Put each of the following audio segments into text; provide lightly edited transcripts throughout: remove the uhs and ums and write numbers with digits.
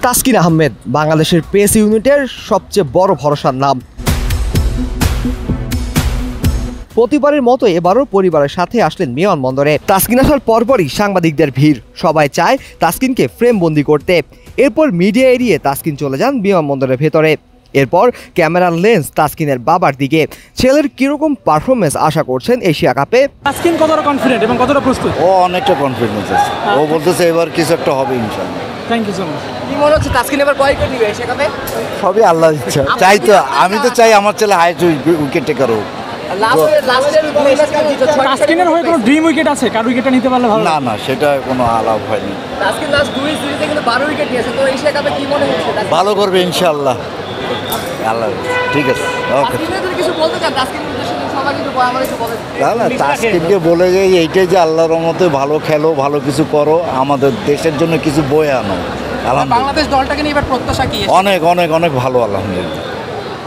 তাসকিন আহমেদ বাংলাদেশের পেস ইউনিটের সবচেয়ে বড় ভরসার নাম। প্রতিবারের মতো এবারও পরিবারের সাথে আসলেন বিমানবন্দরে। তাসকিন আসার পরপরই সাংবাদিকদের ভিড়। সবাই চায় তাসকিনকে ফ্রেমবন্দি করতে। এরপর মিডিয়া এড়িয়ে তাসকিন চলে যান বিমানবন্দরের ভেতরে। এরপর ক্যামেরার লেন্স তাসকিনের বাবার দিকে। ছেলের কিরকম পারফরমেন্স আশা করছেন এশিয়া কাপে? তাসকিন কতটা কনফিডেন্ট এবং কতটা প্রস্তুত? ও অনেকটা কনফিডেন্স আছে। ও বলতেছে এবার কিছু একটা হবে ইনশাআল্লাহ। Thank you so much. কি মনে হচ্ছে তাসকিন এবার কয় উইকেট নিবে এশিয়া কাপে? সবই আল্লাহর ইচ্ছা। চাই তো, আমি তো চাই আমার ছেলে হাইস্ট উইকেট টেকার হোক। তাসকিনের হয়ে কোনো ড্রিম উইকেট আছে? কার উইকেটটা নিতে পারলে ভালো? না, সেটা কোনো আলাপ হয়নি। তাসকিন লাস্ট 2 সিরিজে কিন্তু 12 উইকেট নিয়েছে। তো এশিয়া কাপে কি মনে হচ্ছে? ভালো করবে ইনশাআল্লাহ। আল্লাহ ঠিক আছে, ওকে। কিছু বলতে চান তাসকিনের উদ্দেশ্যে? সবাই কিন্তু আমার একটু বলেন। না, তাসকিনকে বলে যাই এইটাই যে আল্লাহর রহমতে ভালো খেলো, ভালো কিছু করো, আমাদের দেশের জন্য কিছু বয়ে আনো। আলহামদুলিল্লাহ। বাংলাদেশ দলটাকে নিয়ে এবার প্রত্যাশা কি? অনেক অনেক অনেক ভালো, আলহামদুলিল্লাহ।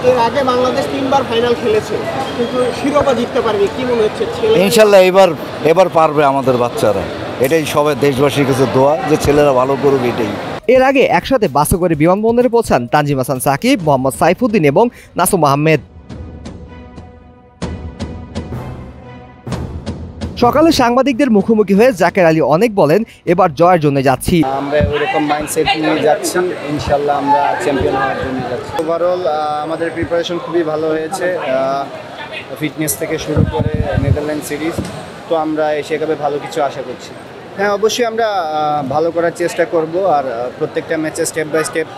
এর আগে বাংলাদেশ 3বার ফাইনাল খেলেছে, কিন্তু শিরোপা জিততে পারেনি। কি মনে হচ্ছে? ইনশাল্লাহ এবার পারবে আমাদের বাচ্চারা। এটাই সবাই দেশবাসীর কাছে দোয়া যে ছেলেরা ভালো করুক, এটাই। এর আগে একসাথে বাসে করে বিমানবন্দরে পৌঁছান তানজিম হাসান সাকিব, মোহাম্মদ সাইফুদ্দিন এবং নাসুম আহমেদ। সকালে সাংবাদিকদের মুখোমুখি হয়ে জাকের আলী অনেক বলেন, এবার জয়ের জন্য যাচ্ছি। আমরা ওইরকম মাইন্ডসেট নিয়ে যাচ্ছি, ইনশাল্লাহ আমরা চ্যাম্পিয়ন হওয়ার জন্য যাচ্ছি। ওভারঅল আমাদের প্রিপারেশন খুবই ভালো হয়েছে, ফিটনেস থেকে শুরু করে নেদারল্যান্ড সিরিজ। তো আমরা এশিয়া কাপে ভালো কিছু আশা করছি। হ্যাঁ, অবশ্যই আমরা ভালো করার চেষ্টা করব, আর প্রত্যেকটা ম্যাচে স্টেপ বাই স্টেপ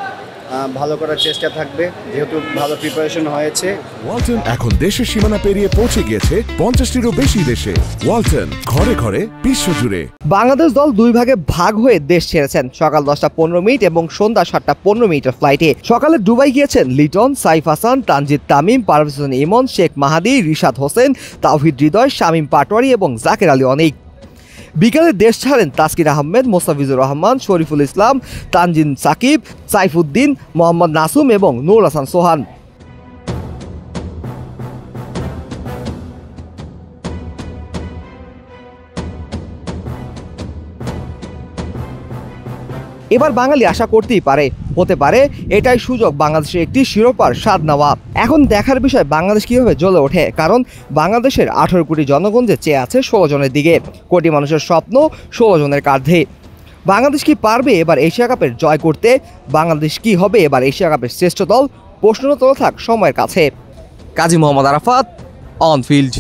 ভালো করার চেষ্টা থাকবে, যেহেতু ভালো প্রিপারেশন হয়েছে। ওয়ালটন এখন দেশের সীমানা পেরিয়ে পৌঁছে গিয়েছে 50টিরও বেশি দেশে। ওয়ালটন, ঘরে ঘরে বিশ্বজুড়ে। বাংলাদেশ দল 2 ভাগে ভাগ হয়ে দেশ ছেড়েছেন সকাল 10:15 এবং সন্ধ্যা 7:15 ফ্লাইটে। সকালে দুবাই গিয়েছেন লিটন, সাইফ হাসান, তানজিদ তামিম, পারভেজ হোসেন ইমন, শেখ মাহাদি, রিশাদ হোসেন, তাওহিদ হৃদয়, শামীম পাটোয়ারি এবং জাকের আলী অনেক। বিকালে দেশ ছাড়েন তাসকিন আহমেদ, মোস্তাফিজুর রহমান, শরীফুল ইসলাম, তানজিম সাকিব, সাইফুদ্দিন, মোহাম্মদ নাসুম এবং নূর হাসান সোহান। এবার বাঙালি আশা করতেই পারে, হতে পারে এটাই সুযোগ বাংলাদেশের একটি শিরোপার স্বাদ নেওয়া। এখন দেখার বিষয় বাংলাদেশ কীভাবে জ্বলে ওঠে, কারণ বাংলাদেশের 18 কোটি জনগণ যে চেয়ে আছে 16 জনের দিকে। কোটি মানুষের স্বপ্ন 16 জনের কাঁধে। বাংলাদেশ কি পারবে এবার এশিয়া কাপের জয় করতে? বাংলাদেশ কি হবে এবার এশিয়া কাপের শ্রেষ্ঠ দল? প্রশ্ন তো থাক সময়ের কাছে। Kazi Mohammad Arafat, on field.